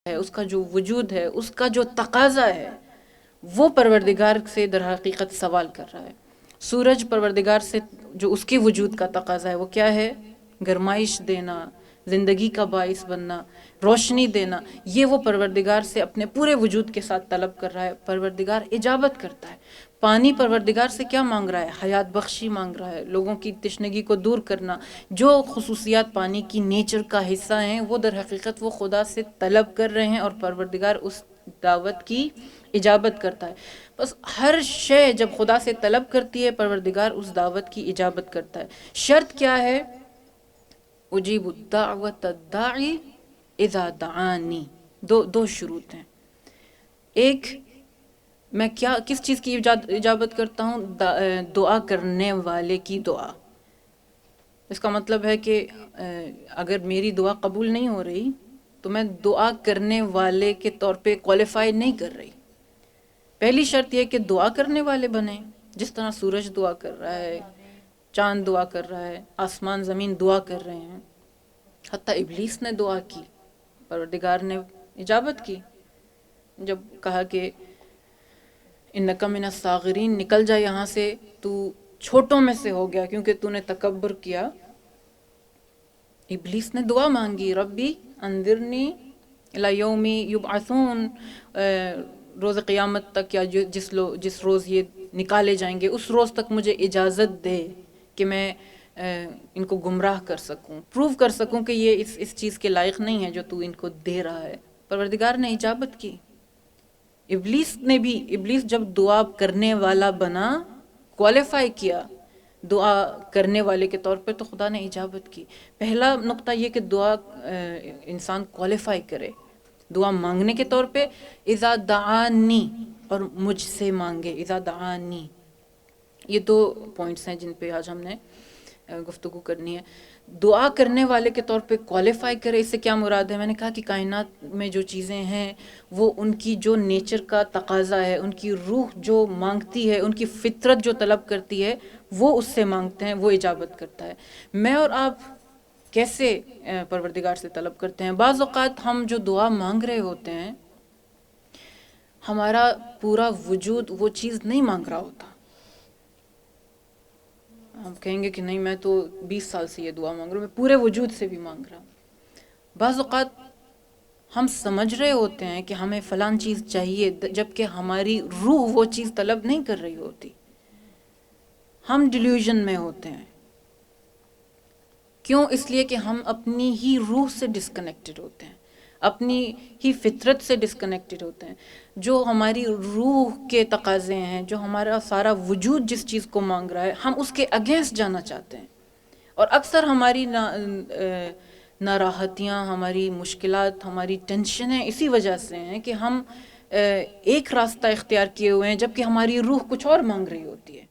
ہے، اس کا جو وجود ہے، اس کا جو تقاضا ہے، وہ پروردگار سے در حقیقت سوال کر رہا ہے۔ سورج پروردگار سے جو اس کے وجود کا تقاضا ہے وہ کیا ہے؟ گرمائش دینا، زندگی کا باعث بننا، روشنی دینا، یہ وہ پروردگار سے اپنے پورے وجود کے ساتھ طلب کر رہا ہے۔ پروردگار اجابت کرتا ہے۔ پانی پروردگار سے کیا مانگ رہا ہے؟ حیات بخشی مانگ رہا ہے، لوگوں کی تشنگی کو دور کرنا۔ جو خصوصیات پانی کی نیچر کا حصہ ہیں وہ در حقیقت وہ خدا سے طلب کر رہے ہیں، اور پروردگار اس دعوت کی اجابت کرتا ہے۔ بس ہر شے جب خدا سے طلب کرتی ہے، پروردگار اس دعوت کی اجابت کرتا ہے۔ شرط کیا ہے؟ اجیب الدعوت الداعی اذا دعانی، دو شروط ہیں۔ ایک، میں کس چیز کی اجابت کرتا ہوں؟ دعا کرنے والے کی دعا۔ اس کا مطلب ہے کہ اگر میری دعا قبول نہیں ہو رہی تو میں دعا کرنے والے کے طور پہ کوالیفائی نہیں کر رہی۔ پہلی شرط یہ کہ دعا کرنے والے بنیں، جس طرح سورج دعا کر رہا ہے، چاند دعا کر رہا ہے، آسمان زمین دعا کر رہے ہیں، حتیٰ ابلیس نے دعا کی، پروردگار نے اجابت کی جب کہا کہ انک من الصاغرین، نکل جا یہاں سے، تو چھوٹوں میں سے ہو گیا کیونکہ تو نے تکبر کیا۔ ابلیس نے دعا مانگی، ربی انذرنی الی یوم یبعثون، روز قیامت تک، یا جس روز یہ نکالے جائیں گے اس روز تک مجھے اجازت دے کہ میں ان کو گمراہ کر سکوں، پروو کر سکوں کہ یہ اس چیز کے لائق نہیں ہے جو تو ان کو دے رہا ہے۔ پروردگار نے اجابت کی۔ ابلیس جب دعا کرنے والا بنا، کوالیفائی کیا دعا کرنے والے کے طور پہ، تو خدا نے اجابت کی۔ پہلا نقطہ یہ کہ دعا انسان کوالیفائی کرے دعا مانگنے کے طور پہ، اذا دعانی، اور مجھ سے مانگے، اذا دعانی۔ یہ دو پوائنٹس ہیں جن پہ آج ہم نے گفتگو کرنی ہے۔ دعا کرنے والے کے طور پہ کوالیفائی کرے، اس سے کیا مراد ہے؟ میں نے کہا کہ کائنات میں جو چیزیں ہیں وہ ان کی جو نیچر کا تقاضا ہے، ان کی روح جو مانگتی ہے، ان کی فطرت جو طلب کرتی ہے، وہ اس سے مانگتے ہیں، وہ اجابت کرتا ہے۔ میں اور آپ کیسے پروردگار سے طلب کرتے ہیں؟ بعض اوقات ہم جو دعا مانگ رہے ہوتے ہیں، ہمارا پورا وجود وہ چیز نہیں مانگ رہا ہوتا۔ ہم کہیں گے کہ نہیں، میں تو 20 سال سے یہ دعا مانگ رہا ہوں، میں پورے وجود سے بھی مانگ رہا ہوں۔ بعض اوقات ہم سمجھ رہے ہوتے ہیں کہ ہمیں فلان چیز چاہیے، جبکہ ہماری روح وہ چیز طلب نہیں کر رہی ہوتی۔ ہم ڈیلیوژن میں ہوتے ہیں۔ کیوں؟ اس لیے کہ ہم اپنی ہی روح سے ڈسکنیکٹڈ ہوتے ہیں، اپنی ہی فطرت سے ڈسکنیکٹڈ ہوتے ہیں۔ جو ہماری روح کے تقاضے ہیں، جو ہمارا سارا وجود جس چیز کو مانگ رہا ہے، ہم اس کے اگینسٹ جانا چاہتے ہیں۔ اور اکثر ہماری ناراحتیاں، ہماری مشکلات، ہماری ٹینشنیں اسی وجہ سے ہیں کہ ہم ایک راستہ اختیار کیے ہوئے ہیں جبکہ ہماری روح کچھ اور مانگ رہی ہوتی ہے۔